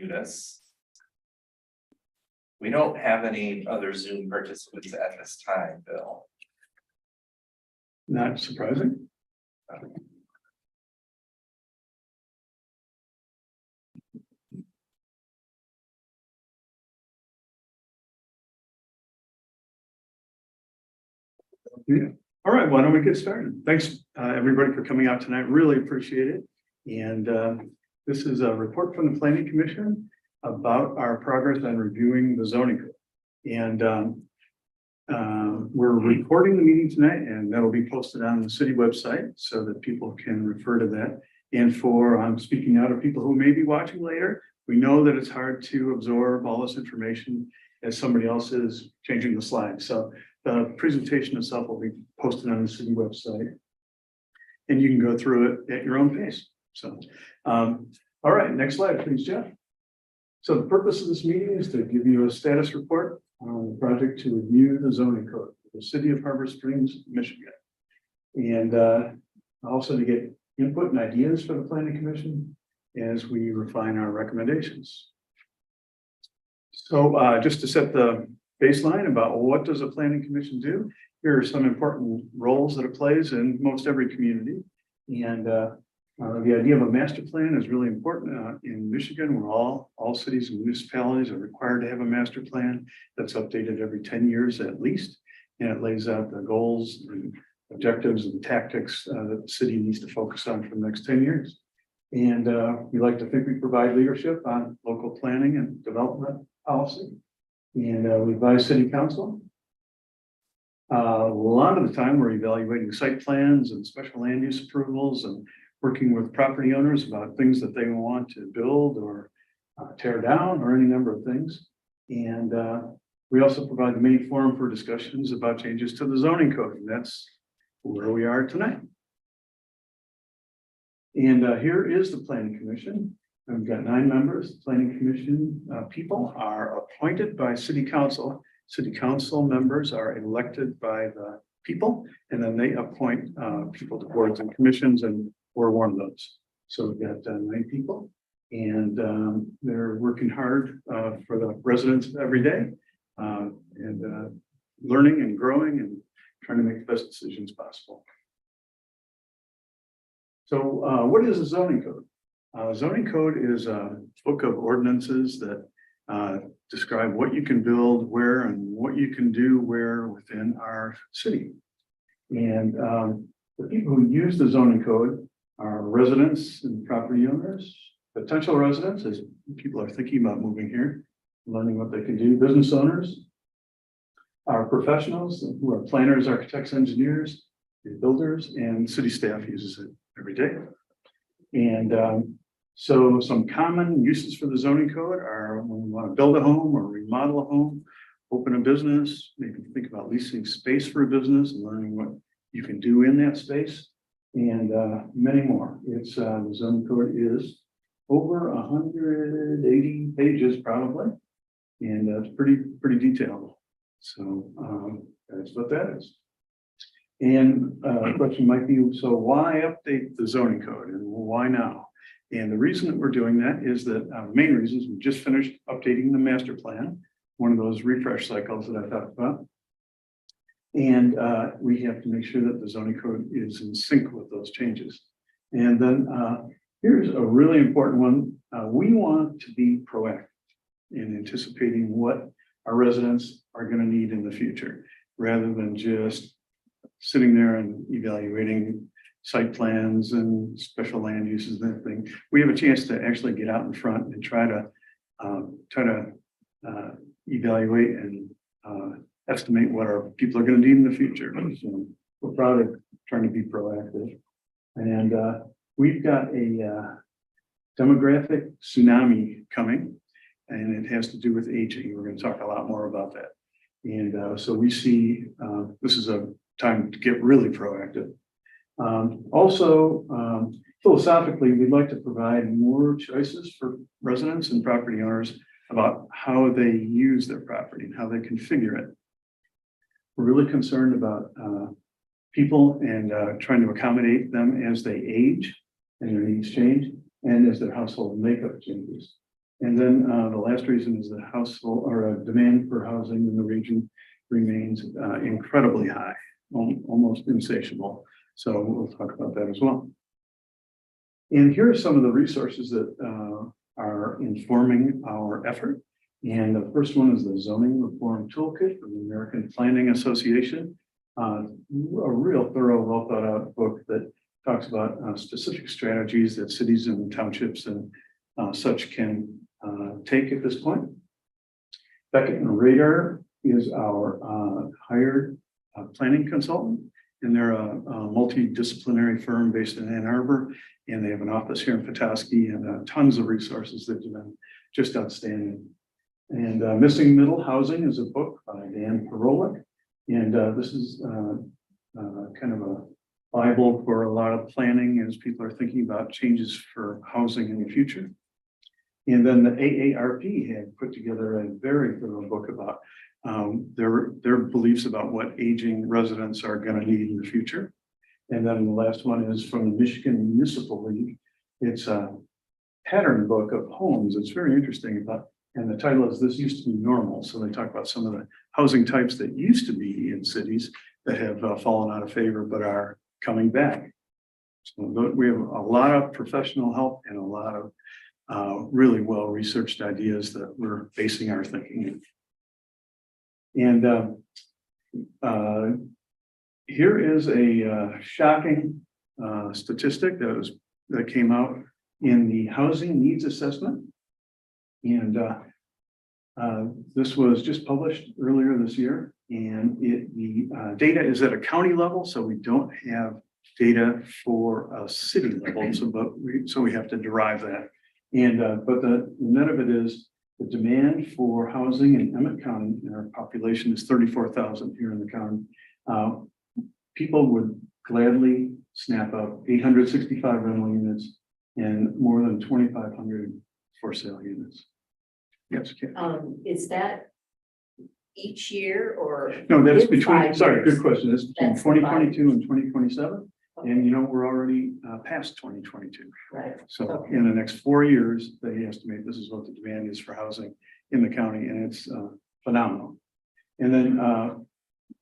this. We don't have any other Zoom participants at this time, Bill. Not surprising. Yeah. All right, why don't we get started? Thanks, everybody, for coming out tonight. Really appreciate it. And this is a report from the Planning Commission about our progress on reviewing the zoning code. And we're recording the meeting tonight, and that'll be posted on the city website so that people can refer to that. And for speaking out of people who may be watching later, we know that it's hard to absorb all this information as somebody else is changing the slides. So the presentation itself will be posted on the city website, and you can go through it at your own pace. So, all right, next slide, please, Jeff. So the purpose of this meeting is to give you a status report on the project to review the zoning code for the city of Harbor Springs, Michigan. And also to get input and ideas for the Planning Commission as we refine our recommendations. So just to set the baseline about what does a Planning Commission do, here are some important roles that it plays in most every community. And the idea of a master plan is really important in Michigan, where all cities and municipalities are required to have a master plan that's updated every 10 years at least. And it lays out the goals and objectives and tactics that the city needs to focus on for the next 10 years. And we like to think we provide leadership on local planning and development policy. And we advise city council. A lot of the time we're evaluating site plans and special land use approvals and working with property owners about things that they want to build or tear down or any number of things. And we also provide the main forum for discussions about changes to the zoning code. And that's where we are tonight. And here is the Planning Commission. And we've got 9 members. The Planning Commission people are appointed by City Council. City Council members are elected by the people, and then they appoint people to boards and commissions, and we're one of those. So we've got 9 people, and they're working hard for the residents every day, and learning and growing and trying to make the best decisions possible. So what is a zoning code? Zoning code is a book of ordinances that describe what you can build where and what you can do where within our city. And the people who use the zoning code are residents and property owners, potential residents as people are thinking about moving here, learning what they can do, business owners, our professionals who are planners, architects, engineers, builders, and city staff uses it every day. And so some common uses for the zoning code are when we want to build a home or remodel a home, open a business, maybe think about leasing space for a business and learning what you can do in that space, and many more. It's the zoning code is over 180 pages probably, and it's pretty detailed. So that's what that is. And the question might be, so why update the zoning code and why now? And the reason that we're doing that is that the main reason is we just finished updating the master plan, one of those refresh cycles that I talked about. And we have to make sure that the zoning code is in sync with those changes. And then here's a really important one. We want to be proactive in anticipating what our residents are going to need in the future, rather than just sitting there and evaluating site plans and special land uses and everything. We have a chance to actually get out in front and try to evaluate and estimate what our people are going to need in the future. So we're proud of trying to be proactive. And we've got a demographic tsunami coming, and it has to do with aging. We're going to talk a lot more about that. And so we see this is a time to get really proactive. Philosophically, we'd like to provide more choices for residents and property owners about how they use their property and how they configure it. We're really concerned about people and trying to accommodate them as they age and their needs change, and as their household makeup changes. And then the last reason is the household or demand for housing in the region remains incredibly high, almost insatiable. So we'll talk about that as well. And here are some of the resources that are informing our effort. And the first one is the Zoning Reform Toolkit from the American Planning Association. A real thorough, well thought out book that talks about specific strategies that cities and townships and such can take at this point. Beckett and Radar is our hired planning consultant, and they're a multidisciplinary firm based in Ann Arbor, and they have an office here in Petoskey and tons of resources that have been just outstanding. And Missing Middle Housing is a book by Dan Perolick, and this is kind of a Bible for a lot of planning as people are thinking about changes for housing in the future. And then the AARP had put together a very thorough book about their beliefs about what aging residents are going to need in the future. And then the last one is from the Michigan Municipal League. It's a pattern book of homes. It's very interesting about, and the title is This Used to Be Normal. So they talk about some of the housing types that used to be in cities that have fallen out of favor, but are coming back. So we have a lot of professional help and a lot of really well-researched ideas that we're basing our thinking in. And here is a shocking statistic that came out in the Housing Needs Assessment. And this was just published earlier this year. And the data is at a county level, so we don't have data for a city level. So we have to derive that. And but the net of it is the demand for housing in Emmett County, and our population is 34,000 here in the county. People would gladly snap up 865 rental units and more than 2,500 for sale units. Yes, Kate. Is that each year or? No, that's in between, 5 sorry, years? good question. That's between That's 2022 and 2027. Okay. And you know, we're already past 2022. Right. So Okay. in the next 4 years, they estimate this is what the demand is for housing in the county, and it's phenomenal. And then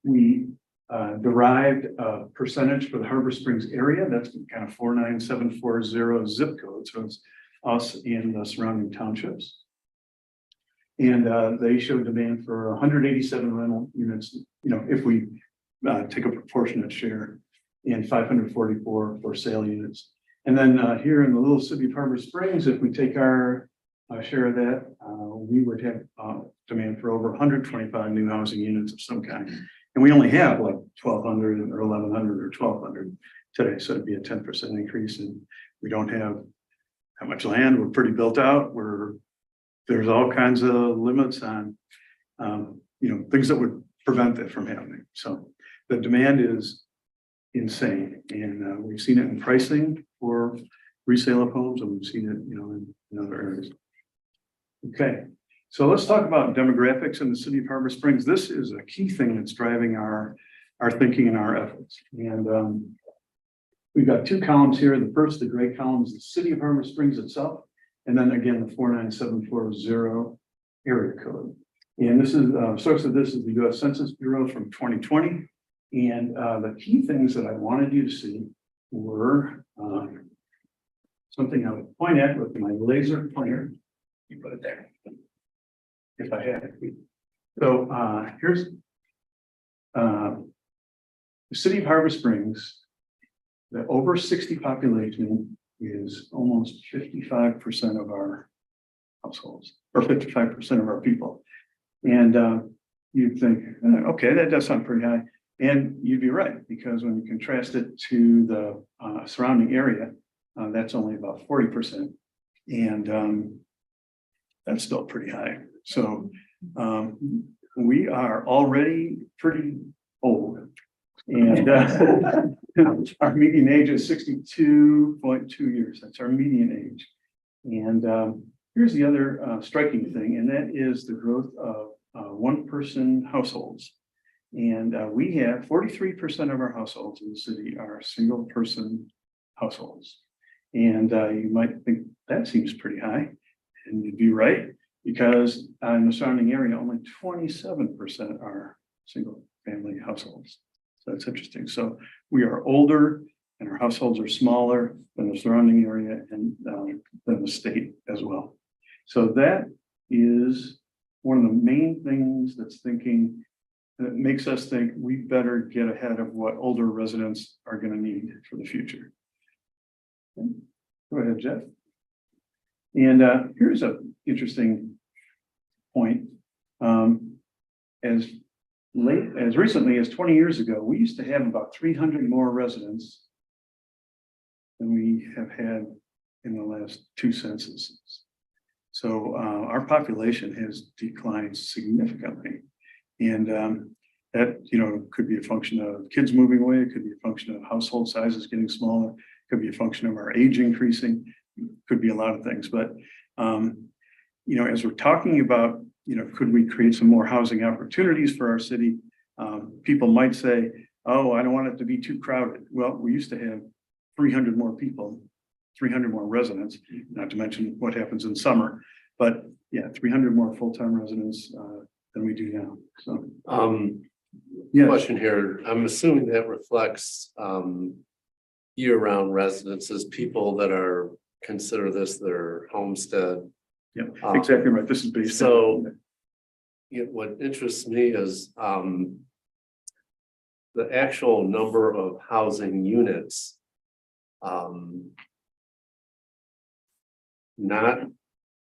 we derived a percentage for the Harbor Springs area. That's kind of 49740 zip code. So it's us and the surrounding townships. And they show demand for 187 rental units, you know, if we take a proportionate share, and 544 for sale units. And then here in the little city of Harbor Springs, if we take our share of that, we would have demand for over 125 new housing units of some kind. And we only have like 1,200 or 1,100 or 1,200 today. So it'd be a 10% increase. And we don't have that much land. We're pretty built out. There's all kinds of limits on, you know, things that would prevent that from happening. So the demand is insane, and we've seen it in pricing for resale of homes, and we've seen it, you know, in other areas. Okay, so let's talk about demographics in the city of Harbor Springs. This is a key thing that's driving our thinking and our efforts. And we've got 2 columns here. The first, the gray column, is the city of Harbor Springs itself, and then again the 49740 area code. And this is source of this is the U.S. Census Bureau from 2020. And the key things that I wanted you to see were something I would point at with my laser pointer. You put it there, if I had it. So here's the city of Harbor Springs. The over 60 population is almost 55% of our households, or 55% of our people. And you'd think, okay, that does sound pretty high. And you'd be right, because when you contrast it to the surrounding area, that's only about 40%. And that's still pretty high. So we are already pretty old. And our median age is 62.2 years. That's our median age. And here's the other striking thing, and that is the growth of one-person households. And we have 43% of our households in the city are single-person households. And you might think that seems pretty high. And you'd be right, because in the surrounding area, only 27% are single family households. So that's interesting. So we are older and our households are smaller than the surrounding area and than the state as well. So that is one of the main things that makes us think we better get ahead of what older residents are going to need for the future. Okay. Go ahead, Jeff. And here's an interesting point. As recently as 20 years ago, we used to have about 300 more residents than we have had in the last 2 censuses. So our population has declined significantly. And that, could be a function of kids moving away. It could be a function of household sizes getting smaller. It could be a function of our age increasing. It could be a lot of things. But, as we're talking about, could we create some more housing opportunities for our city? People might say, oh, I don't want it to be too crowded. Well, we used to have 300 more people, 300 more residents, not to mention what happens in summer. But yeah, 300 more full-time residents than we do now. So, yes. Question here. I'm assuming that reflects year-round residences, people that are consider this their homestead. Yeah, exactly right. This is based so what interests me is the actual number of housing units, not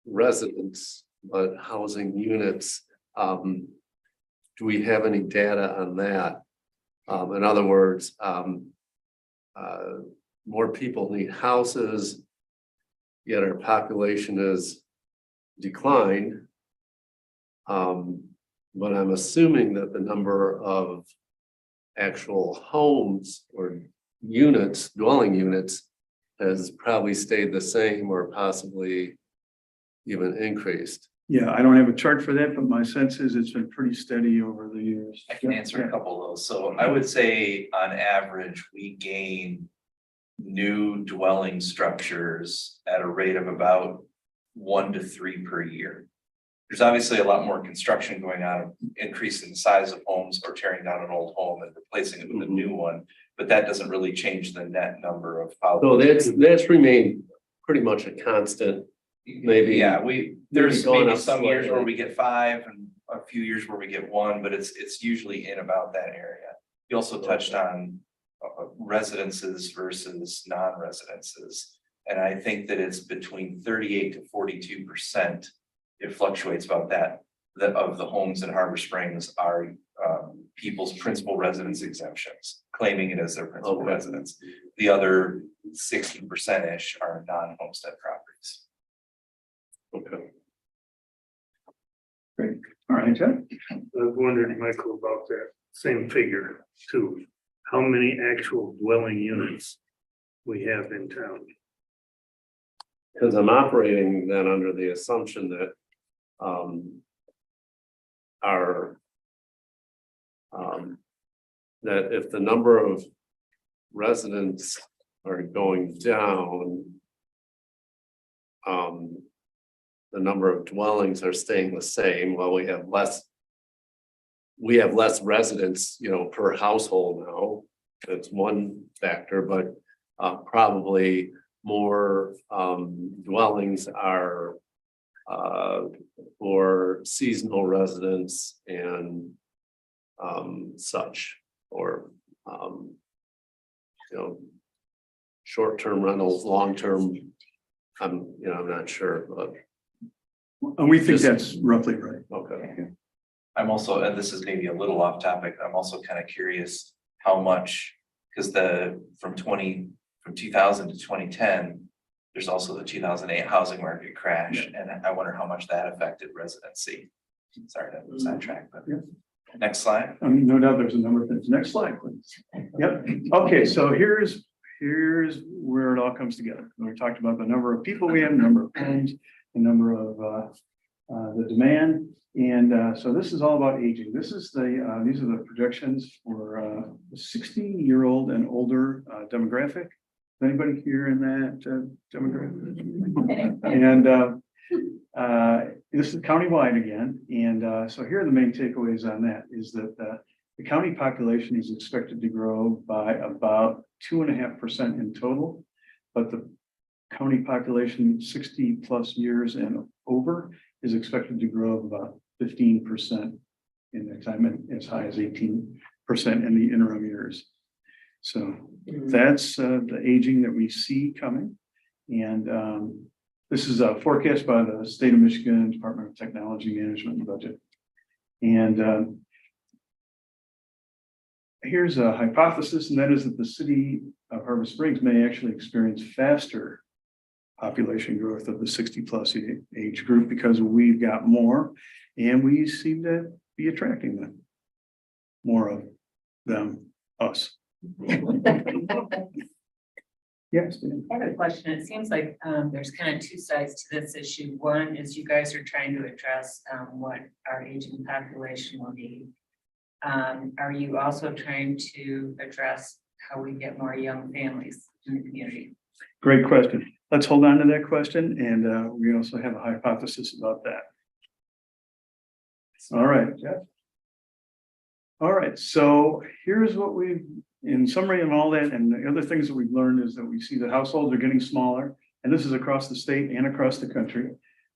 residents, but housing units. Do we have any data on that? In other words, more people need houses, yet our population is declined. But I'm assuming that the number of actual homes or units, dwelling units, has probably stayed the same or possibly even increased. Yeah, I don't have a chart for that, but my sense is it's been pretty steady over the years. I can answer a couple of those. So I would say on average, we gain new dwelling structures at a rate of about 1 to 3 per year. There's obviously a lot more construction going on, increasing the size of homes or tearing down an old home and replacing it with a new one, but that doesn't really change the net number of houses. So that's remained pretty much a constant. Maybe. Yeah, there's maybe up some years slightly. where we get 5 and a few years where we get 1, but it's usually in about that area. You also touched on residences versus non-residences. And I think that it's between 38 to 42%. It fluctuates about that of the homes in Harbor Springs are people's principal residence exemptions, claiming it as their principal residence. The other 60%-ish are non-homestead properties. Okay. Great. All right, Jeff. I was wondering, Michael, about that same figure too. How many actual dwelling units we have in town? Because I'm operating then under the assumption that that if the number of residents are going down, the number of dwellings are staying the same. Well, we have less residents, per household now. That's one factor, but probably more dwellings are for seasonal residents and such, or short-term rentals, long-term. I'm not sure, but And we think that's roughly right. okay. I'm also, and this is maybe a little off topic, I'm also kind of curious how much, because from 2000 to 2010, there's also the 2008 housing market crash, and I wonder how much that affected residency. Sorry to sidetrack, but next slide. No doubt there's a number of things. Next slide, please. Yep. Okay, so here's where it all comes together. We talked about the number of people we have, the number of homes, the number of the demand. And so this is all about aging. This is these are the projections for the 60-year-old and older demographic. Anybody here in that demographic? And This is countywide again, and so here are the main takeaways on that, is that the county population is expected to grow by about 2.5% in total, but the county population 60+ years and over is expected to grow about 15% in that time, and as high as 18% in the interim years. So that's the aging that we see coming. And this is a forecast by the state of Michigan Department of Technology Management and Budget. And here's a hypothesis, and that is that the city of Harvest Springs may actually experience faster population growth of the 60+ age group because we've got more, and we seem to be attracting them, more of them, us. Yes. Dan. I have a question. It seems like there's kind of two sides to this issue. One is you guys are trying to address what our aging population will need. Are you also trying to address how we get more young families in the community? Great question. Let's hold on to that question, and we also have a hypothesis about that. All right, Jeff. All right, so here's what we've, in summary of all that, and the other things that we've learned is that we see that households are getting smaller, and this is across the state and across the country.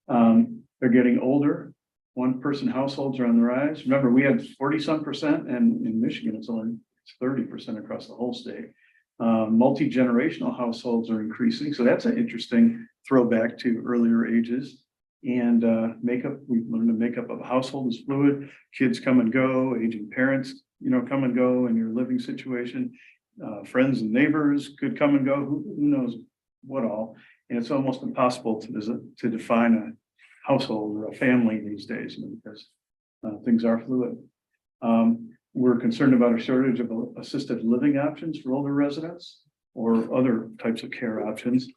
They're getting older. One-person households are on the rise. Remember, we had 40-some%, and in Michigan, it's only 30% across the whole state. Multi-generational households are increasing, so that's an interesting throwback to earlier ages. And makeup, we've learned the makeup of a household is fluid. Kids come and go, aging parents, come and go in your living situation. Friends and neighbors could come and go, who knows what all. And it's almost impossible to define a household or a family these days, because things are fluid. We're concerned about a shortage of assisted living options for older residents or other types of care options.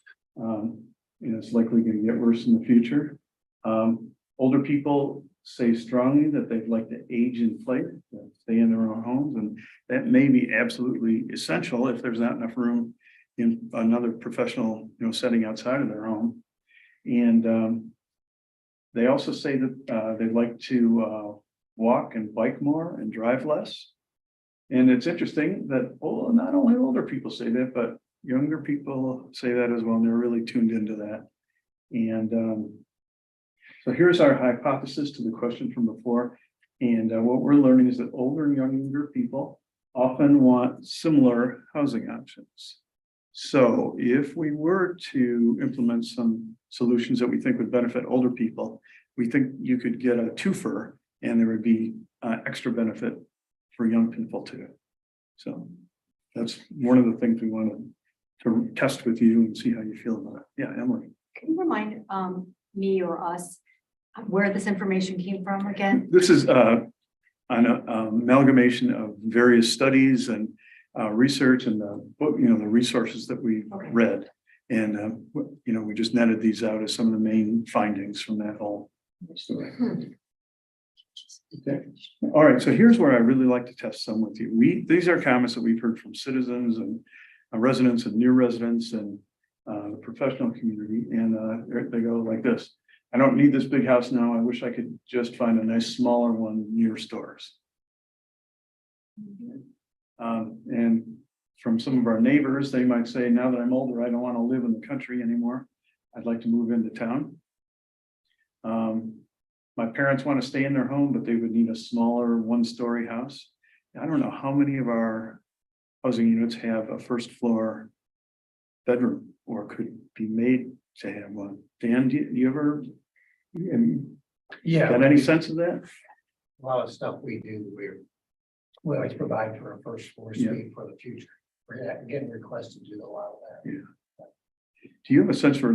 It's likely going to get worse in the future. Older people say strongly that they'd like to age in place, stay in their own homes, and that may be absolutely essential if there's not enough room in another professional, setting outside of their home. And they also say that they'd like to walk and bike more and drive less. And it's interesting that not only older people say that, but younger people say that as well, and they're really tuned into that. And so here's our hypothesis to the question from before. And what we're learning is that older and younger people often want similar housing options. So if we were to implement some solutions that we think would benefit older people, we think you could get a twofer, and there would be extra benefit for young people too. So that's one of the things we wanted to test with you and see how you feel about it. Yeah, Emily. Can you remind me or us where this information came from again? This is an amalgamation of various studies and research and the resources that we read. And we just netted these out as some of the main findings from that whole story. Okay. All right. So here's where I really like to test some with you. These are comments that we've heard from citizens and residents and new residents and the professional community. And they go like this: I don't need this big house now. I wish I could just find a nice smaller one near stores. And from some of our neighbors, they might say, now that I'm older, I don't want to live in the country anymore. I'd like to move into town. My parents want to stay in their home, but they would need a smaller one-story house. I don't know how many of our housing units have a first floor bedroom or could be made to have one. Dan, do you ever got any sense of that? A lot of stuff we do, we always provide for a first floor suite for the future. We're getting requested to do a lot of that. Yeah. Do you have a sense for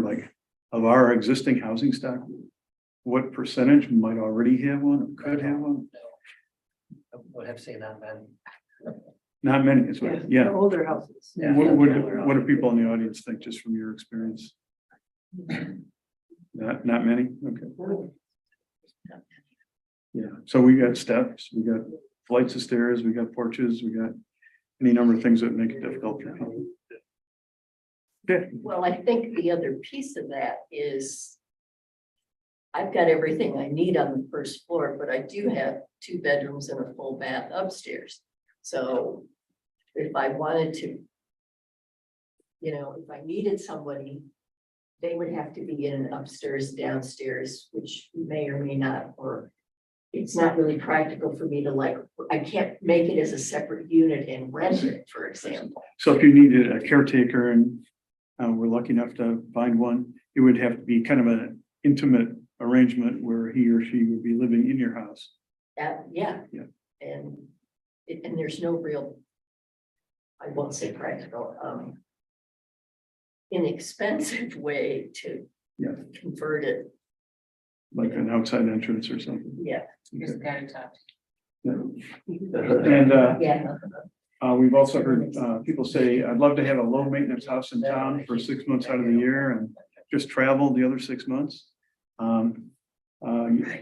of our existing housing stock, what percentage might already have one or could have one? No. I would have to say not many. Not many, it's right. Yeah. Older houses. Yeah. What do people in the audience think, just from your experience? Not many? Okay. Yeah, so we got steps, we got flights of stairs, we got porches, we got any number of things that make it difficult for people. Okay. Well, I think the other piece of that is I've got everything I need on the first floor, but I do have 2 bedrooms and a full bath upstairs. So if I wanted to, if I needed somebody, they would have to be in upstairs, downstairs, which may or may not, or it's not really practical for me to I can't make it as a separate unit and rent it, for example. So if you needed a caretaker and we're lucky enough to find one, it would have to be kind of an intimate arrangement where he or she would be living in your house. Yeah. Yeah. And there's no real, I won't say practical, inexpensive way to Yeah. convert it. Like an outside entrance or something. Yeah. You just gotta talk. And Yeah. we've also heard people say, I'd love to have a low maintenance house in town for 6 months out of the year and just travel the other 6 months.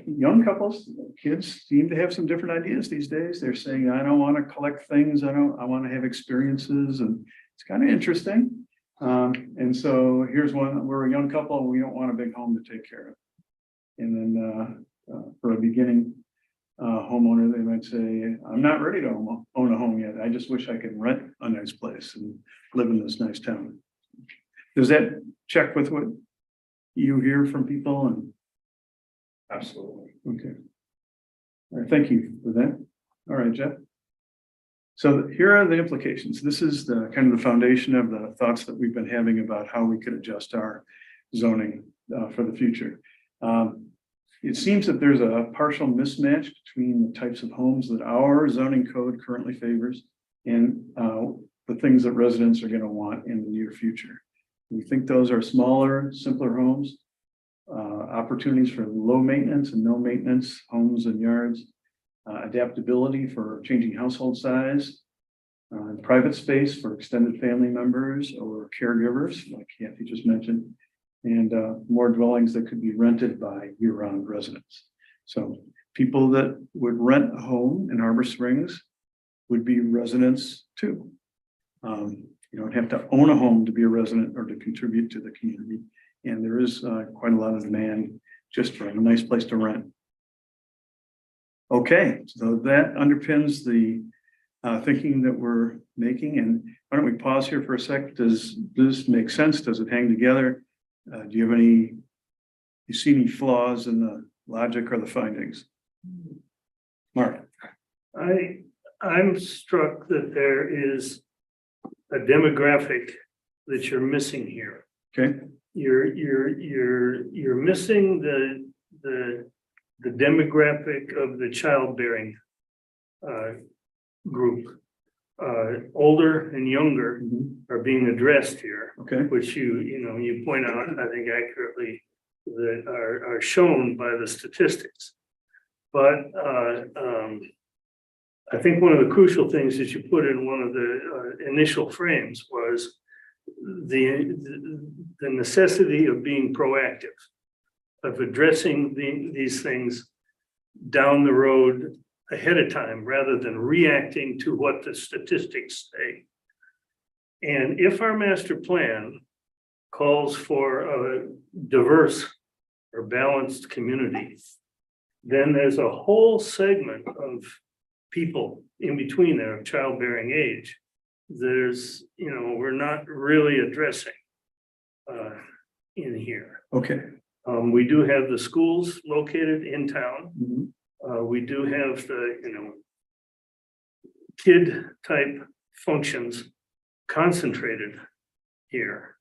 Young couples, kids seem to have some different ideas these days. They're saying, I don't want to collect things. I want to have experiences, and it's kind of interesting. And so here's one, we're a young couple and we don't want a big home to take care of. And then for a beginning homeowner, they might say, I'm not ready to own a home yet. I just wish I could rent a nice place and live in this nice town. Does that check with what you hear from people? And Absolutely. okay. All right, thank you for that. All right, Jeff. So here are the implications. This is the kind of the foundation of the thoughts that we've been having about how we could adjust our zoning for the future. It seems that there's a partial mismatch between the types of homes that our zoning code currently favors and the things that residents are going to want in the near future. We think those are smaller, simpler homes, opportunities for low maintenance and no maintenance homes and yards, adaptability for changing household size, private space for extended family members or caregivers, like Kathy just mentioned, and more dwellings that could be rented by year-round residents. So people that would rent a home in Harbor Springs would be residents too. You don't have to own a home to be a resident or to contribute to the community. And there is quite a lot of demand just for a nice place to rent. Okay, so that underpins the thinking that we're making. And why don't we pause here for a sec? Does this make sense? Does it hang together? Do you have you see any flaws in the logic or the findings? Mark? I'm struck that there is a demographic that you're missing here. Okay. You're missing the demographic of the childbearing group. Older and younger are being addressed here, Okay. which you point out, I think accurately, that are shown by the statistics. But I think one of the crucial things that you put in one of the initial frames was the necessity of being proactive, of addressing these things down the road ahead of time, rather than reacting to what the statistics say. And if our master plan calls for a diverse or balanced community, then there's a whole segment of people in between there of childbearing age. We're not really addressing in here. Okay. We do have the schools located in town. Mhm. We do have the, kid type functions concentrated here.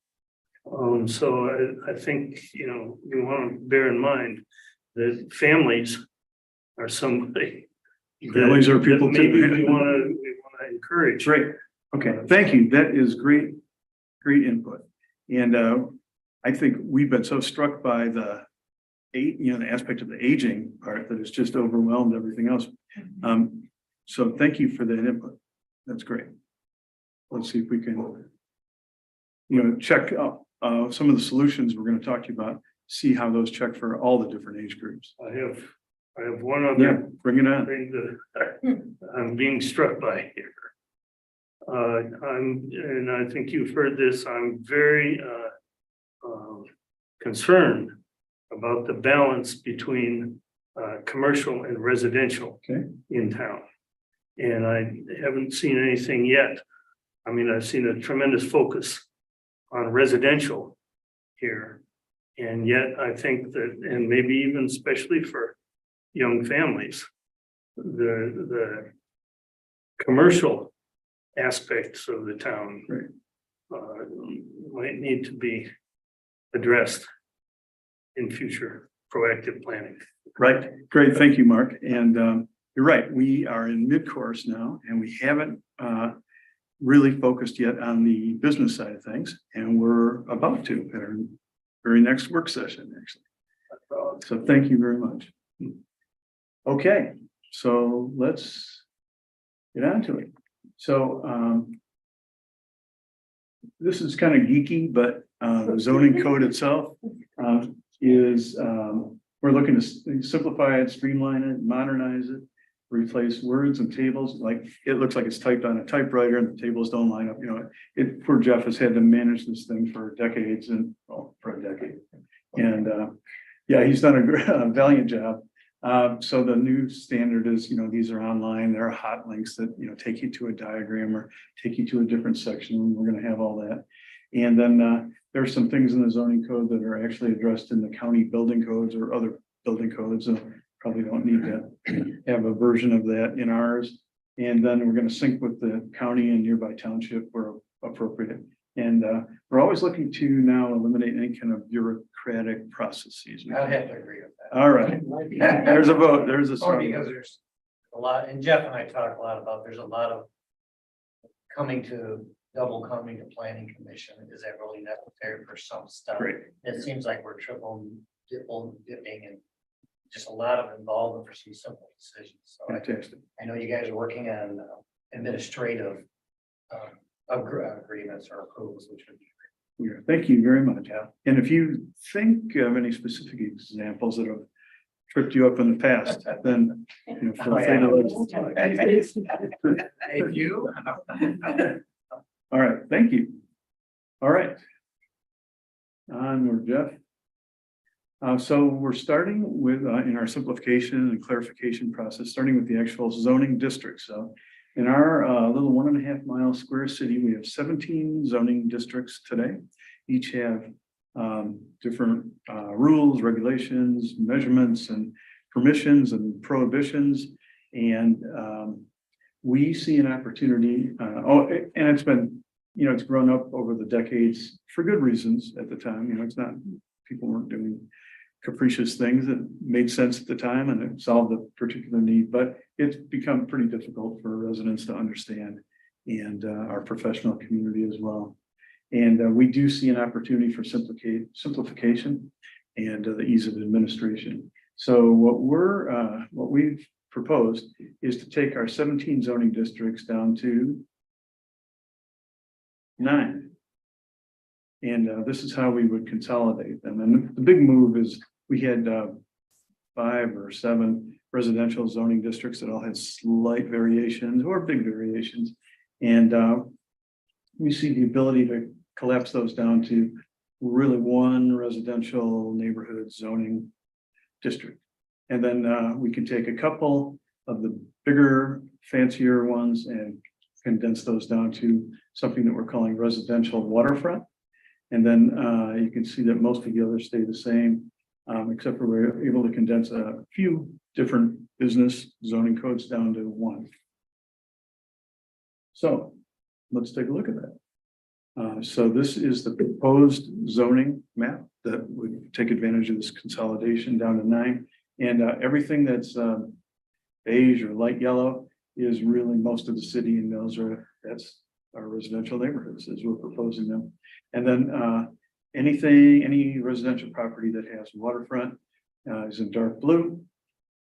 So I think, we want to bear in mind that families are somebody. Families are people that maybe too. we want to encourage. Great. Okay, thank you. That is great input. And I think we've been so struck by the aspect of the aging part that it's just overwhelmed everything else. So thank you for that input. That's great. Let's see if we can, check out some of the solutions we're going to talk to you about, see how those check for all the different age groups. I have one Yeah, other bring it on. thing that I'm being struck by here. And I think you've heard this, I'm very concerned about the balance between commercial and residential Okay. in town. And I haven't seen anything yet. I mean, I've seen a tremendous focus on residential here. And yet I think that, and maybe even especially for young families, the commercial aspects of the town might need to be addressed in future proactive planning. Right, great, thank you, Mark. And you're right, we are in mid-course now, and we haven't really focused yet on the business side of things, and we're about to at our very next work session, actually. So thank you very much. Okay, so let's get on to it. So this is kind of geeky, but the zoning code itself is we're looking to simplify it, streamline it, modernize it, replace words and tables. Like it looks like it's typed on a typewriter and the tables don't line up. You know, poor Jeff has had to manage this thing for decades and well, for a decade. And yeah, he's done a valiant job. So the new standard is, you know, these are online. There are hot links that, you know, take you to a diagram or take you to a different section. We're going to have all that. And then there are some things in the zoning code that are actually addressed in the county building codes or other building codes. So probably don't need to have a version of that in ours. And then we're going to sync with the county and nearby township where appropriate. And we're always looking to now eliminate any kind of bureaucratic processes. I'd have to agree with that. All right, there's a vote, there's a Only strong because vote. there's a lot, and Jeff and I talk a lot about, there's a lot of coming to planning commission. Is that really necessary for some stuff? Great. It seems like we're dipping and just a lot of involvement for some simple decisions. So Fantastic. I know you guys are working on administrative agreements or approvals, which would be Yeah, thank you very much. And if you think of any specific examples that have tripped you up in the past, then you know, feel free to let us know. Thank you. All right, thank you. All right. Onward, Jeff. So we're starting with in our simplification and clarification process, starting with the actual zoning district. So in our little 1.5 mile square city, we have 17 zoning districts today. Each have different rules, regulations, measurements, and permissions and prohibitions. And we see an opportunity. And it's been, you know, it's grown up over the decades for good reasons at the time. You know, it's not, people weren't doing capricious things that made sense at the time and it solved a particular need, but it's become pretty difficult for residents to understand and our professional community as well. And we do see an opportunity for simplification and the ease of administration. So what we've proposed is to take our 17 zoning districts down to 9. And this is how we would consolidate them. And the big move is we had 5 or 7 residential zoning districts that all had slight variations or big variations. And we see the ability to collapse those down to really one residential neighborhood zoning district. And then we can take a couple of the bigger, fancier ones and condense those down to something that we're calling residential waterfront. And then you can see that most of the others stay the same, except for we're able to condense a few different business zoning codes down to 1. So let's take a look at that. So this is the proposed zoning map that would take advantage of this consolidation down to 9. And everything that's beige or light yellow is really most of the city, and that's our residential neighborhoods as we're proposing them. And then any residential property that has waterfront is in dark blue,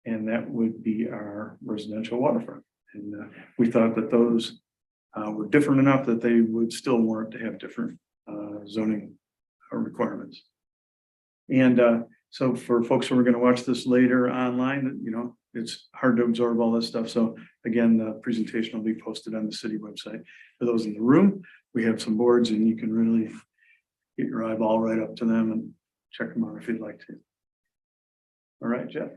and that would be our residential waterfront. And we thought that those were different enough that they would still warrant to have different zoning requirements. And so for folks who are going to watch this later online, you know, it's hard to absorb all this stuff. So again, the presentation will be posted on the city website. For those in the room, we have some boards and you can really get your eyeball right up to them and check them out if you'd like to. All right, Jeff.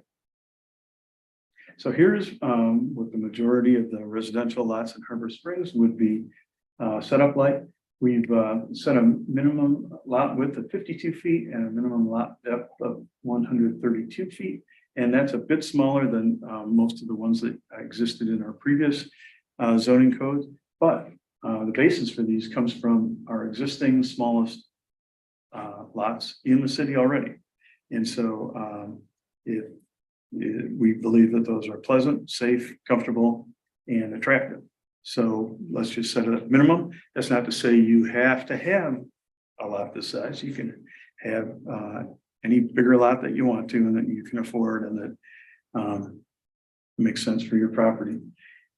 So here's what the majority of the residential lots in Harbor Springs would be set up like. We've set a minimum lot width of 52 feet and a minimum lot depth of 132 feet. And that's a bit smaller than most of the ones that existed in our previous zoning codes. But the basis for these comes from our existing smallest lots in the city already. And so we believe that those are pleasant, safe, comfortable, and attractive. So let's just set it at minimum. That's not to say you have to have a lot this size. You can have any bigger lot that you want to and that you can afford and that makes sense for your property.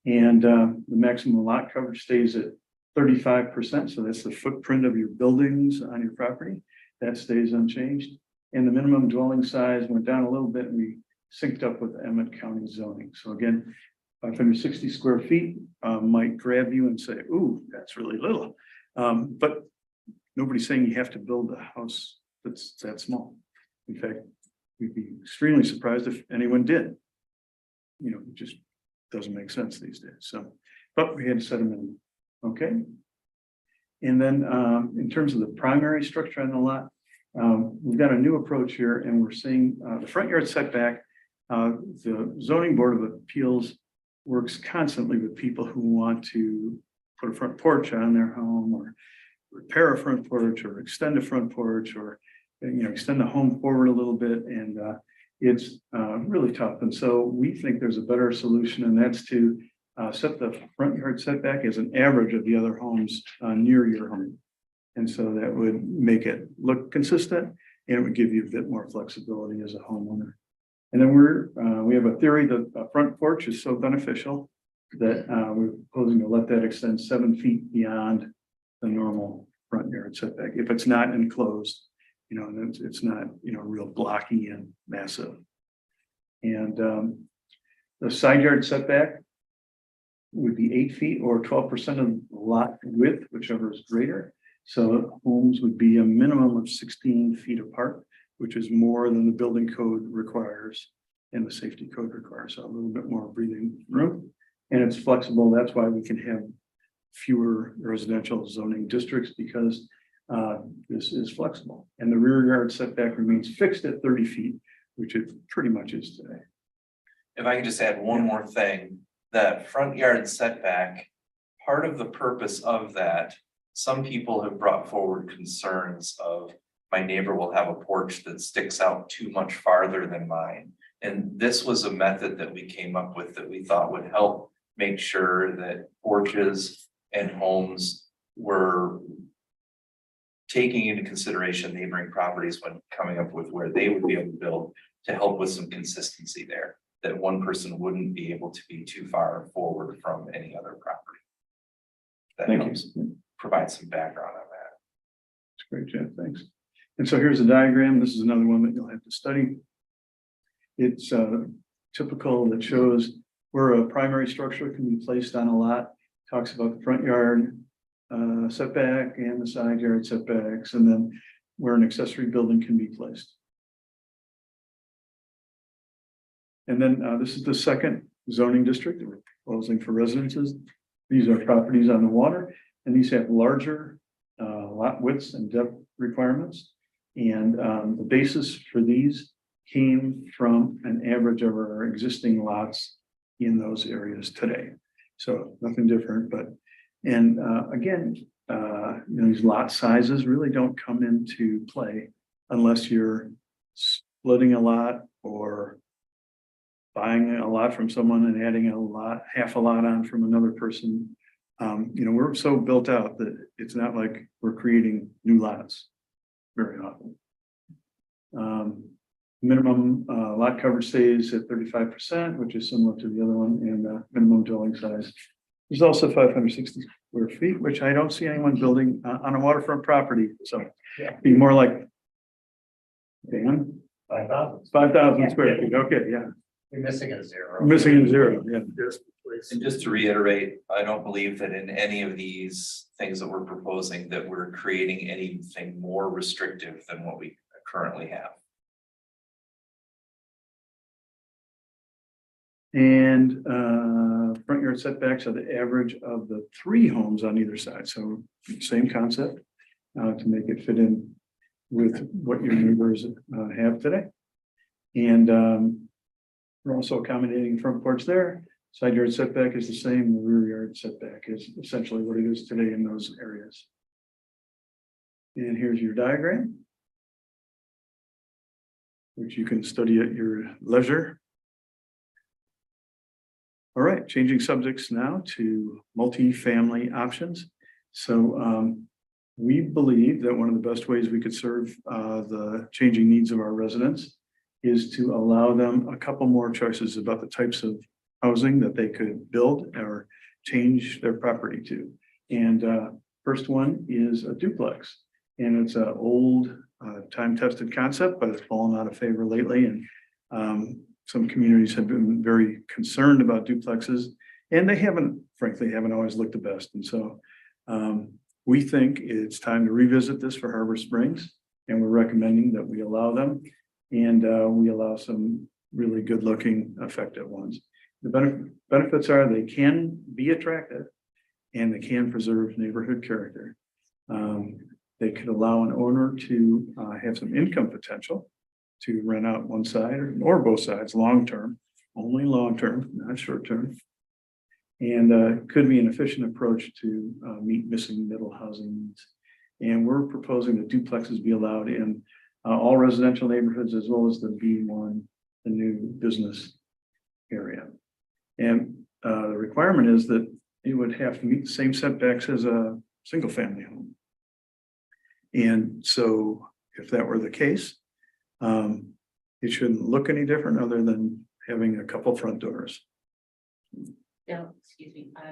And the maximum lot coverage stays at 35%. So that's the footprint of your buildings on your property. That stays unchanged. And the minimum dwelling size went down a little bit and we synced up with Emmett County zoning. So again, 560 square feet might grab you and say, ooh, that's really little. But nobody's saying you have to build a house that's that small. In fact, we'd be extremely surprised if anyone did. You know, it just doesn't make sense these days. So, but we had to set a minimum. Okay. And then in terms of the primary structure on the lot, we've got a new approach here and we're seeing the front yard setback. The zoning board of appeals works constantly with people who want to put a front porch on their home or repair a front porch or extend a front porch or, you know, extend the home forward a little bit. And it's really tough. And so we think there's a better solution, and that's to set the front yard setback as an average of the other homes near your home. And so that would make it look consistent and it would give you a bit more flexibility as a homeowner. And then we have a theory that a front porch is so beneficial that we're proposing to let that extend 7 feet beyond the normal front yard setback. If it's not enclosed, you know, and it's not, you know, real blocky and massive. And the side yard setback would be 8 feet or 12% of the lot width, whichever is greater. So homes would be a minimum of 16 feet apart, which is more than the building code requires and the safety code requires. So a little bit more breathing room, and it's flexible. That's why we can have fewer residential zoning districts, because this is flexible. And the rear yard setback remains fixed at 30 feet, which it pretty much is today. If I could just add one more thing, that front yard setback, part of the purpose of that, some people have brought forward concerns of my neighbor will have a porch that sticks out too much farther than mine. And this was a method that we came up with that we thought would help make sure that porches and homes were taking into consideration neighboring properties when coming up with where they would be able to build, to help with some consistency there, that one person wouldn't be able to be too far forward from any other property. That Thank helps you. provide some background on that. That's great, Jeff. Thanks. And so here's a diagram. This is another one that you'll have to study. It's typical that shows where a primary structure can be placed on a lot. Talks about the front yard setback and the side yard setbacks, and then where an accessory building can be placed. And then this is the second zoning district that we're proposing for residences. These are properties on the water, and these have larger lot widths and depth requirements. And the basis for these came from an average of our existing lots in those areas today. So nothing different, but, and again, you know, these lot sizes really don't come into play unless you're splitting a lot or buying a lot from someone and adding a lot, half a lot on from another person. You know, we're so built out that it's not like we're creating new lots very often. Minimum lot coverage stays at 35%, which is similar to the other one, and minimum dwelling size. There's also 560 square feet, which I don't see anyone building on a waterfront property. So be more like, Dan, 5,000. 5,000 square feet. Okay, yeah. You're missing a zero. Missing a zero, yeah. Yes, please. And just to reiterate, I don't believe that in any of these things that we're proposing that we're creating anything more restrictive than what we currently have. And front yard setbacks are the average of the 3 homes on either side, so same concept. To make it fit in with what your neighbors have today. And we're also accommodating front porch there. Side yard setback is the same, the rear yard setback is essentially what it is today in those areas. And here's your diagram, which you can study at your leisure. All right, changing subjects now to multi-family options. So we believe that one of the best ways we could serve the changing needs of our residents is to allow them a couple more choices about the types of housing that they could build or change their property to. And first one is a duplex. And it's an old, time-tested concept, but it's fallen out of favor lately. And some communities have been very concerned about duplexes, and they frankly, haven't always looked the best. And so we think it's time to revisit this for Harbor Springs, and we're recommending that we allow them. And we allow some really good-looking, effective ones. The benefits are they can be attractive and they can preserve neighborhood character. They could allow an owner to have some income potential to rent out one side or both sides, long-term, only long-term, not short-term. And could be an efficient approach to meet missing middle housing needs. And we're proposing that duplexes be allowed in all residential neighborhoods as well as the B1, the new business area. And the requirement is that it would have to meet the same setbacks as a single family home. And so if that were the case, it shouldn't look any different other than having a couple front doors. No, excuse me, how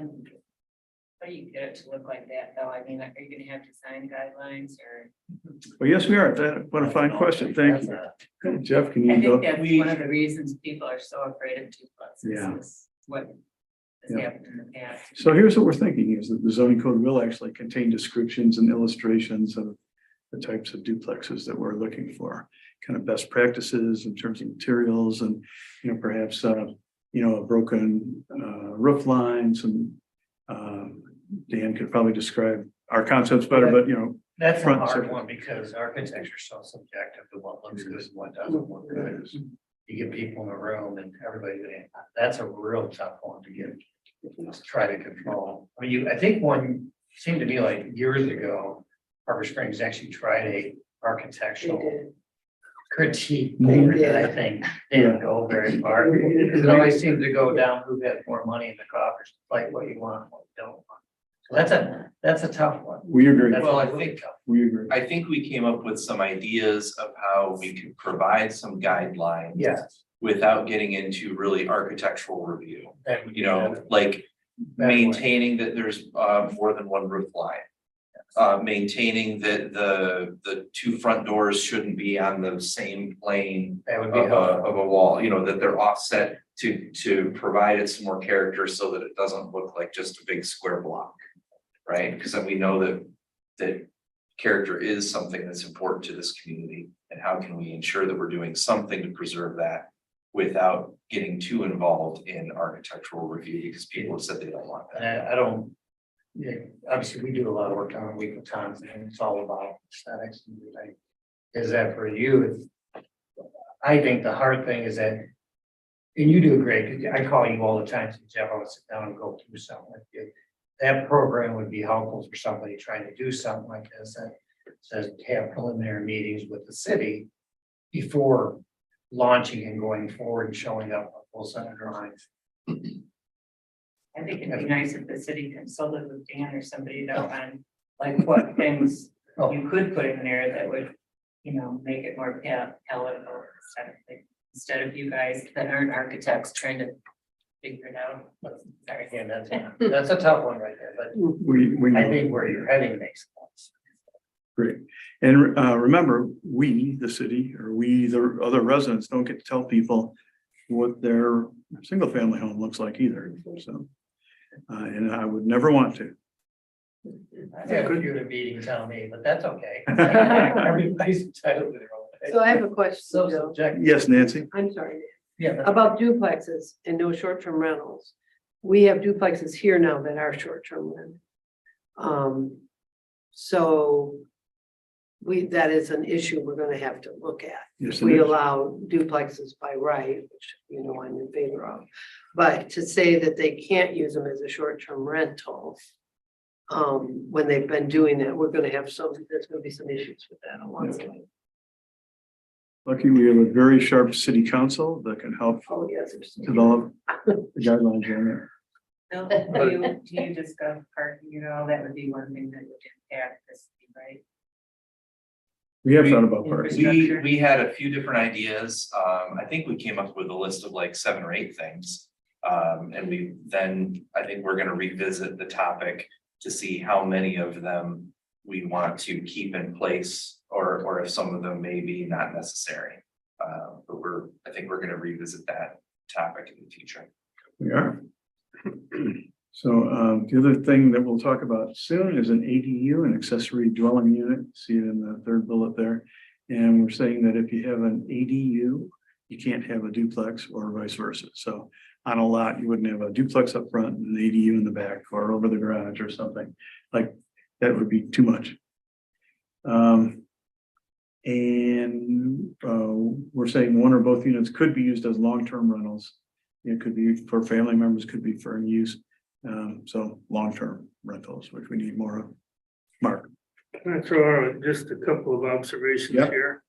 do you get it to look like that, though? I mean, are you gonna have design guidelines or? Well, yes, we are. What a fine question. Thank you. Jeff, can I you think go? that's one of the reasons people are so afraid of Yeah. duplexes, is what has Yeah. happened in the past. So here's what we're thinking is that the zoning code will actually contain descriptions and illustrations of the types of duplexes that we're looking for, kind of best practices in terms of materials and, perhaps, a broken roof line, some, Dan could probably describe our concepts better, but, That's a front hard surface. one because architecture is so subjective to what looks good and what doesn't look good. You get people in the room and everybody, that's a real tough one to get, to try to control. I mean, I think one seemed to me like years ago, Harbor Springs actually tried a architectural critique board that I think didn't go very far. It always seemed to go down who had more money in the coffers, like what you want, and what you don't want. So that's a tough one. we agree. That's Well, I really think- tough. We agree. I think we came up with some ideas of how we could provide some guidelines. Yes. Without getting into really architectural review, that would be like Better way. maintaining that there's more than one roof line. Maintaining that the 2 front doors shouldn't be on the same plane That would of be helpful. of a wall, that they're offset to provide it some more character so that it doesn't look like just a big square block. Right, because we know that character is something that's important to this community, and how can we ensure that we're doing something to preserve that without getting too involved in architectural review, because people have said they don't want that. And I don't, yeah, obviously, we do a lot of work on a week of times, and it's all about aesthetics. And like, is that for you? I think the hard thing is that, and you do great, 'cause I call you all the time, so Jeff, I would sit down and go through something with you. That program would be helpful for somebody trying to do something like this, that says have preliminary meetings with the city before launching and going forward and showing up a full set of drawings. I think it'd be nice if the city consulted with Dan or somebody though on like what things you could put in there that would, make it more palatable instead of you guys that aren't architects trying to figure it out. Sorry. Again, that's a tough one right there, but We I know. think where you're heading makes sense. Great. And remember, we, the city, or we, the other residents, don't get to tell people what their single family home looks like either. So, and I would never want to. I had a few at a meeting tell me, but that's okay. Everybody's entitled to their own. So I have a question, So Joe. subjective. Yes, Nancy? I'm sorry. Yeah. about duplexes and no short-term rentals. We have duplexes here now that are short-term rent. So that is an issue we're gonna have to look at. Yes, If it we is. allow duplexes by right, which you know I'm in favor of. But to say that they can't use them as a short-term rental. When they've been doing that, there's gonna be some issues with that along the way. Lucky we have a very sharp city council that can help Oh, yes. develop the guidelines on it. Bill, do you discuss parking, that would be one thing that would impact this, right? We have thought about parking. We had a few different ideas. I think we came up with a list of like 7 or 8 things. I think we're gonna revisit the topic to see how many of them we want to keep in place or if some of them may be not necessary. But I think we're gonna revisit that topic in the future. We are. So the other thing that we'll talk about soon is an ADU, an accessory dwelling unit. See it in the 3rd bullet there. And we're saying that if you have an ADU, you can't have a duplex or vice versa. So on a lot, you wouldn't have a duplex up front and an ADU in the back or over the garage or something. Like that would be too much. We're saying one or both units could be used as long-term rentals. It could be for family members, could be for use. So long-term rentals, which we need more of. Mark. Can I throw out just a couple of observations Yep. here?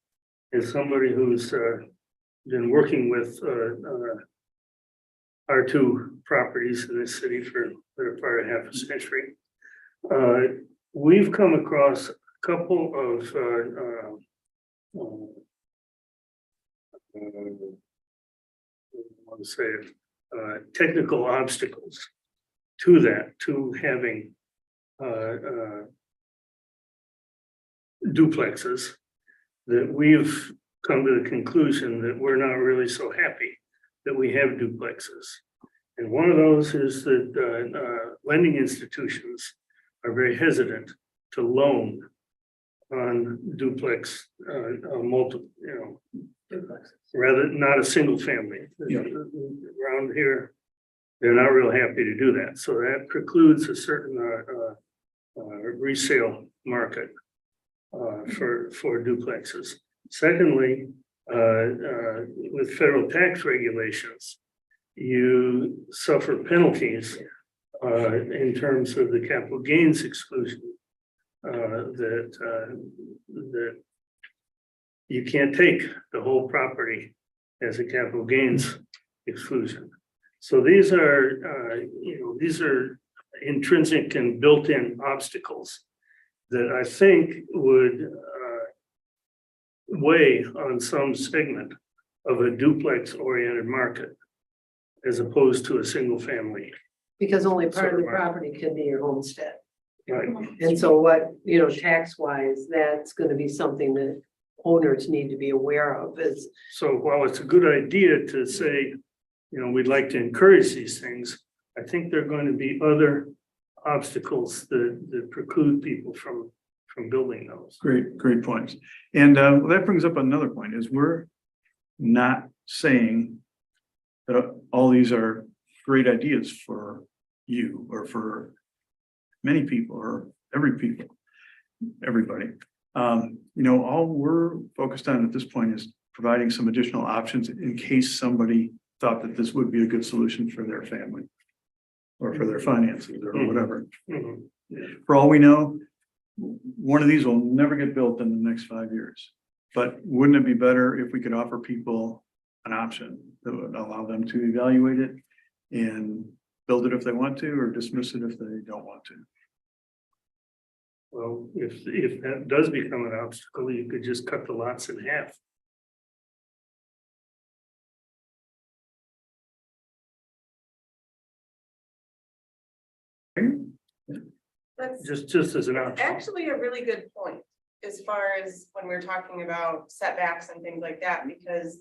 As somebody who's been working with R2 properties in this city for the better part of half a century. We've come across a couple of technical obstacles to having duplexes, that we've come to the conclusion that we're not really so happy that we have duplexes. And one of those is that lending institutions are very hesitant to loan on duplex, multiple, rather not a single family. Yeah. Around here, they're not real happy to do that. So that precludes a certain resale market for duplexes. Secondly, with federal tax regulations, you suffer penalties in terms of the capital gains exclusion that you can't take the whole property as a capital gains exclusion. So these are intrinsic and built-in obstacles that I think would weigh on some segment of a duplex-oriented market as opposed to a single family. Because only part of the property can be your homestead. Right. And so what, tax wise, that's gonna be something that owners need to be aware of is, So while it's a good idea to say, we'd like to encourage these things, I think there are going to be other obstacles that preclude people from building those. Great points. And that brings up another point is we're not saying that all these are great ideas for you or for many people or everybody. All we're focused on at this point is providing some additional options in case somebody thought that this would be a good solution for their family or for their finances or whatever. Mhm. For all we know, one of these will never get built in the next 5 years. But wouldn't it be better if we could offer people an option that would allow them to evaluate it and build it if they want to, or dismiss it if they don't want to? Well, if that does become an obstacle, you could just cut the lots in half. That's Just as an option. actually a really good point, as far as when we're talking about setbacks and things like that, because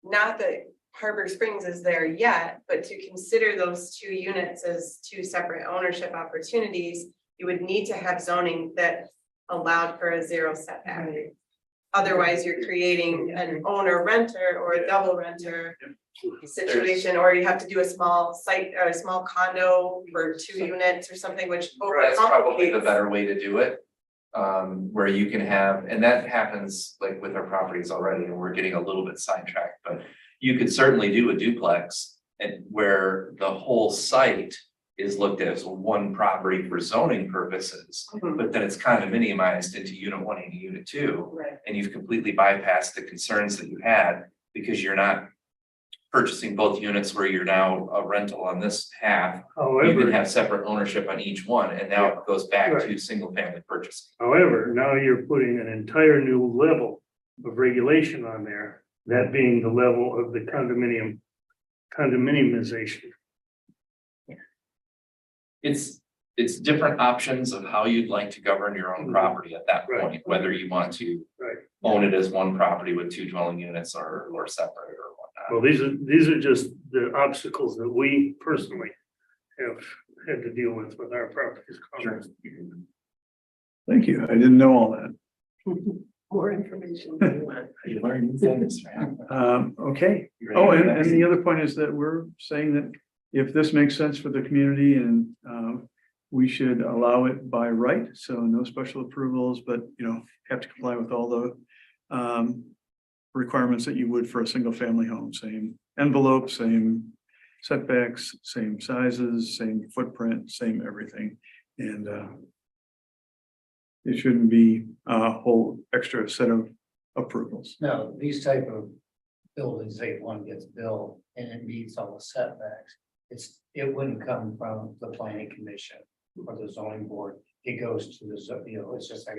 not that Harbor Springs is there yet, but to consider those 2 units as 2 separate ownership opportunities, you would need to have zoning that allowed for a 0 setback. Otherwise, you're creating an owner renter or a double renter situation, or you have to do a small site or a small condo for 2 units or something, which That's probably the overcomplicates. better way to do it. Where you can have, and that happens like with our properties already, and we're getting a little bit sidetracked, but you could certainly do a duplex. And where the whole site is looked at as one property for zoning purposes, but then it's condominiumized into unit 1 and unit 2. Right. And you've completely bypassed the concerns that you had because you're not purchasing both units where you're now a rental on this half. You can However, have separate ownership on each one, and now it goes back Right. to single family purchasing. now you're putting an entire new level of regulation on there, that being the level of the condominiumization. It's different options of how you'd like to govern your own property at that Right. point, whether you want to Right. own it as one property with 2 dwelling units or separate or whatnot. Well, these are just the obstacles that we personally have had to deal with our properties. Sure. Thank you. I didn't know all that. More information than you want. You learn new things, man. Okay. You ready Oh, for and next? the other point is that we're saying that if this makes sense for the community and we should allow it by right, so no special approvals, but have to comply with all the requirements that you would for a single family home, same envelope, same setbacks, same sizes, same footprint, same everything. And it shouldn't be a whole extra set of approvals. No, these type of buildings, say one gets built and it meets all the setbacks. It wouldn't come from the planning commission or the zoning board. It goes to the, it's just like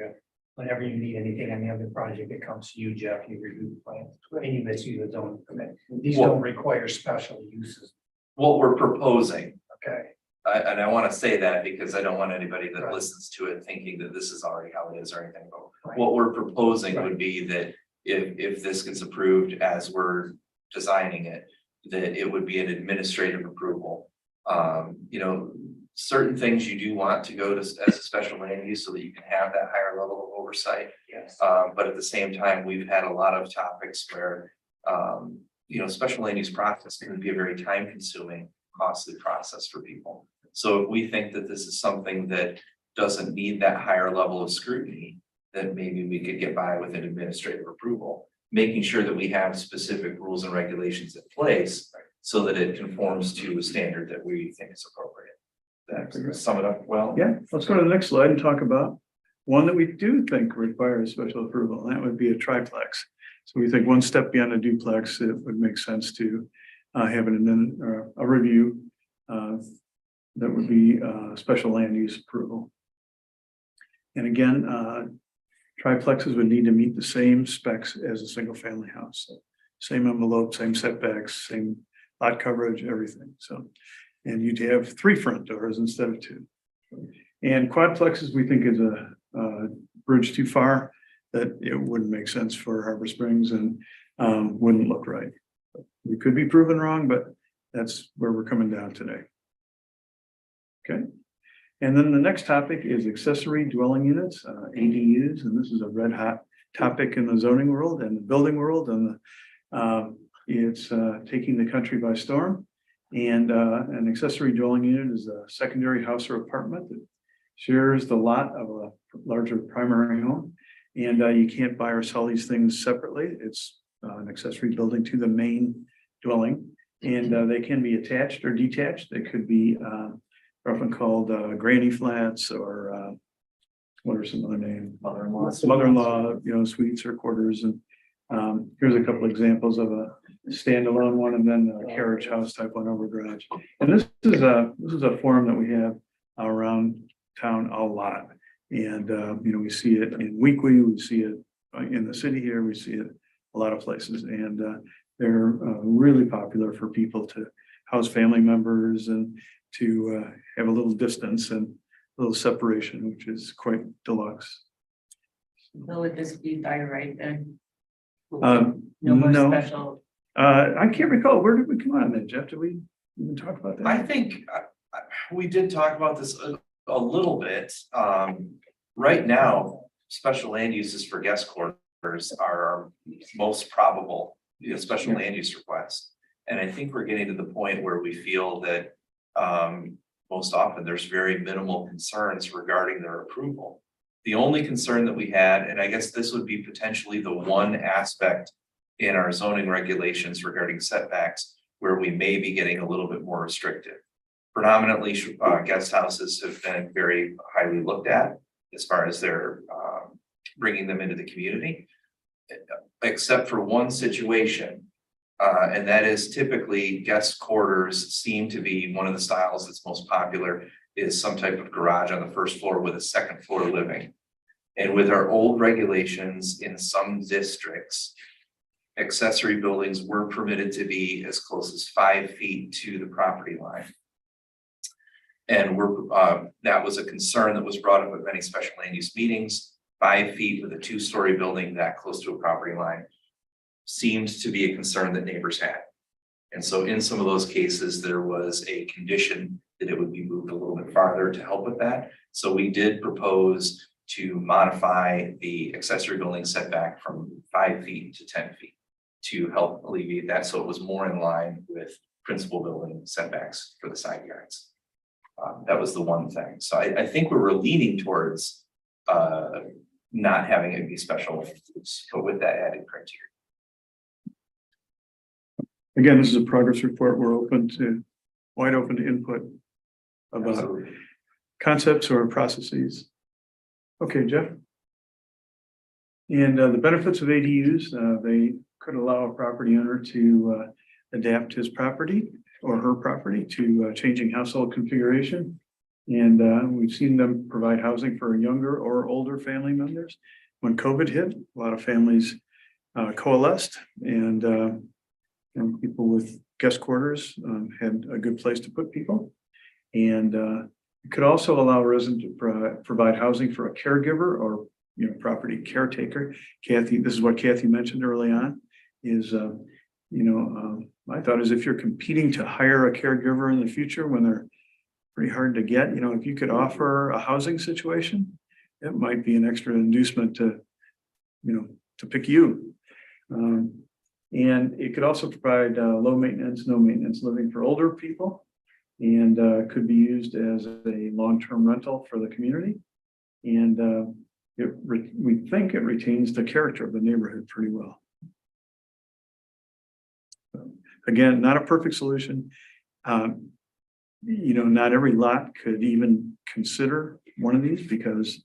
whenever you need anything on the other project, it comes to you, Jeff, you review the plan, and you issue the zoning permit. These don't require special uses, What we're proposing, okay? and I want to say that because I don't want anybody that Right. listens to it thinking that this is already how it is or anything. But Right. what we're proposing Right. would be that if this gets approved as we're designing it, that it would be an administrative approval. Certain things you do want to go to as a special land use so that you can have that higher level of oversight. Yes. But at the same time, we've had a lot of topics where, special land use process can be a very time consuming, costly process for people. So if we think that this is something that doesn't need that higher level of scrutiny, then maybe we could get by with an administrative approval, making sure that we have specific rules and regulations in place so that it conforms to a standard that we think is appropriate. That sum it up well. Yeah, let's go to the next slide and talk about one that we do think requires special approval, and that would be a triplex. So we think one step beyond a duplex, it would make sense to have a review that would be special land use approval. And again, triplexes would need to meet the same specs as a single family house. So same envelope, same setbacks, same lot coverage, everything. So, and you'd have 3 front doors instead of 2. And quadplexes, we think is a bridge too far, that it wouldn't make sense for Harbor Springs and wouldn't look right. We could be proven wrong, but that's where we're coming down today. Okay. And then the next topic is accessory dwelling units, ADUs, and this is a red hot topic in the zoning world and the building world, and it's taking the country by storm. And an accessory dwelling unit is a secondary house or apartment that shares the lot of a larger primary home. And you can't buy or sell these things separately. It's an accessory building to the main dwelling. And they can be attached or detached. They could be often called granny flats or what are some other names? Mother-in-law, suites or quarters. And here's a couple examples of a standalone one, and then a carriage house type one over garage. And this is a form that we have around town a lot. And we see it in Weekly, we see it in the city here, we see it a lot of places, and they're really popular for people to house family members and to have a little distance and a little separation, which is quite deluxe. So would this be by right then? No, No more special, I can't recall. Where did we come on that, Jeff? Did we even talk about that? I think we did talk about this a little bit. Right now, special land uses for guest quarters are our most probable, special land use requests. And I think we're getting to the point where we feel that most often there's very minimal concerns regarding their approval. The only concern that we had, and I guess this would be potentially the one aspect in our zoning regulations regarding setbacks where we may be getting a little bit more restrictive. Predominantly, guest houses have been very highly looked at as far as their bringing them into the community, except for one situation. And that is typically guest quarters seem to be one of the styles that's most popular is some type of garage on the first floor with a second floor living. And with our old regulations in some districts, accessory buildings were permitted to be as close as 5 feet to the property line. And that was a concern that was brought up at many special land use meetings. 5 feet with a 2-story building that close to a property line seemed to be a concern that neighbors had. And so in some of those cases, there was a condition that it would be moved a little bit farther to help with that. So we did propose to modify the accessory building setback from 5 feet to 10 feet to help alleviate that. So it was more in line with principal building setbacks for the side yards. That was the one thing. So I think we were leaning towards not having it be special land use, but with that added criteria. Again, this is a progress report. We're wide open to input about Absolutely. concepts or processes. Okay, Jeff. And the benefits of ADUs, they could allow a property owner to adapt his property or her property to changing household configuration. And we've seen them provide housing for younger or older family members. When COVID hit, a lot of families coalesced and people with guest quarters had a good place to put people. And it could also allow residents to provide housing for a caregiver or property caretaker. Kathy, this is what Kathy mentioned early on, is my thought is if you're competing to hire a caregiver in the future when they're pretty hard to get, if you could offer a housing situation, it might be an extra inducement to pick you. And it could also provide low maintenance, no maintenance living for older people, and could be used as a long-term rental for the community. And we think it retains the character of the neighborhood pretty well. Again, not a perfect solution. Not every lot could even consider one of these because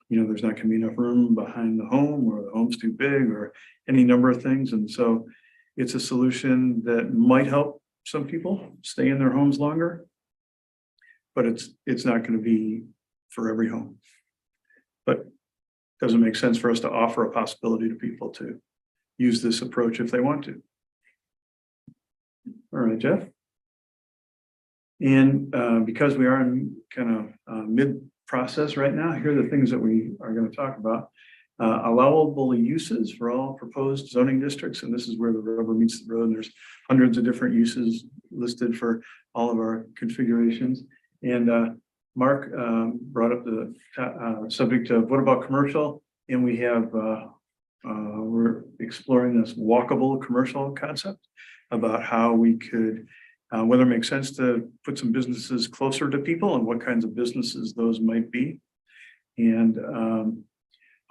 there's not going to be enough room behind the home, or the home's too big, or any number of things. And so it's a solution that might help some people stay in their homes longer, but it's not going to be for every home. But it doesn't make sense for us to offer a possibility to people to use this approach if they want to. All right, Jeff. And because we are in kind of mid-process right now, here are the things that we are going to talk about. Allowable uses for all proposed zoning districts, and this is where the rubber meets the road. And there's hundreds of different uses listed for all of our configurations. And Mark brought up the subject of what about commercial? And we have we're exploring this walkable commercial concept about how we could whether it makes sense to put some businesses closer to people and what kinds of businesses those might be. And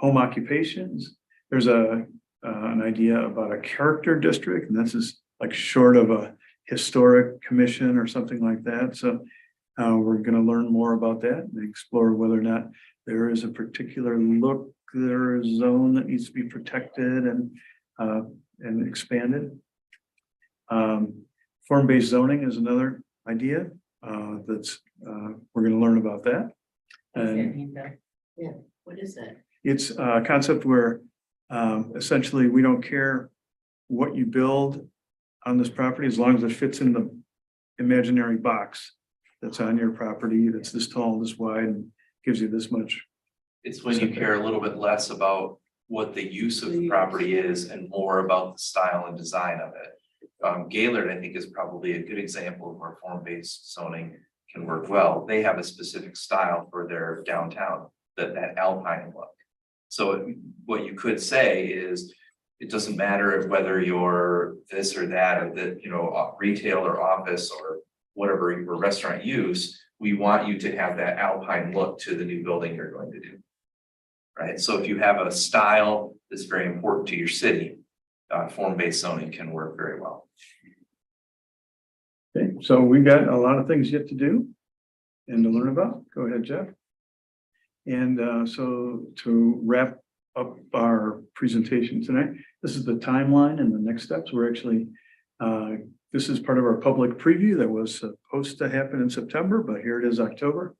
home occupations, there's an idea about a character district, and this is like short of a historic commission or something like that. So we're going to learn more about that and explore whether or not there is a particular look, there is a zone that needs to be protected and expanded. Form-based zoning is another idea that's we're going to learn about that. And What is that? it's a concept where essentially we don't care what you build on this property as long as it fits in the imaginary box that's on your property, that's this tall, this wide, and gives you this much. It's when you care a little bit less about what the use of the property is and more about the style and design of it. Gaylord, I think, is probably a good example of where form-based zoning can work well. They have a specific style for their downtown, that alpine look. So what you could say is, it doesn't matter whether you're this or that, or that, you know, retail or office or whatever your restaurant use, we want you to have that alpine look to the new building you're going to do. Right, so if you have a style that's very important to your city, form-based zoning can work very well. Okay, so we got a lot of things yet to do and to learn about. Go ahead, Jeff. And so to wrap up our presentation tonight, this is the timeline and the next steps. We're actually, this is part of our public preview that was supposed to happen in September, but here it is October.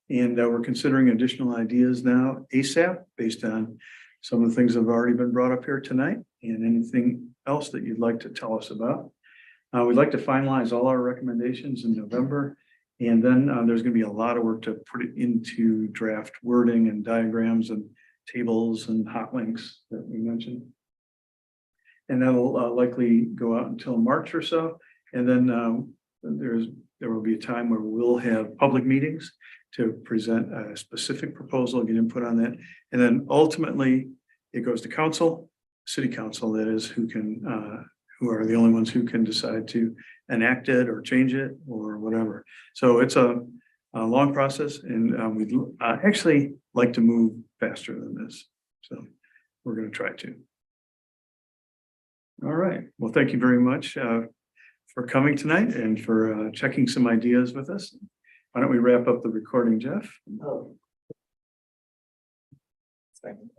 And we're considering additional ideas now ASAP based on some of the things that have already been brought up here tonight and anything else that you'd like to tell us about. We'd like to finalize all our recommendations in November. And then there's going to be a lot of work to put it into draft wording and diagrams and tables and hot links that we mentioned. And that'll likely go out until March or so. And then there will be a time where we'll have public meetings to present a specific proposal, get input on that. And then ultimately it goes to council, city council, that is, who are the only ones who can decide to enact it or change it or whatever. So it's a long process, and we'd actually like to move faster than this. So we're going to try to. All right. Well, thank you very much for coming tonight and for checking some ideas with us. Why don't we wrap up the recording, Jeff? Oh. Second.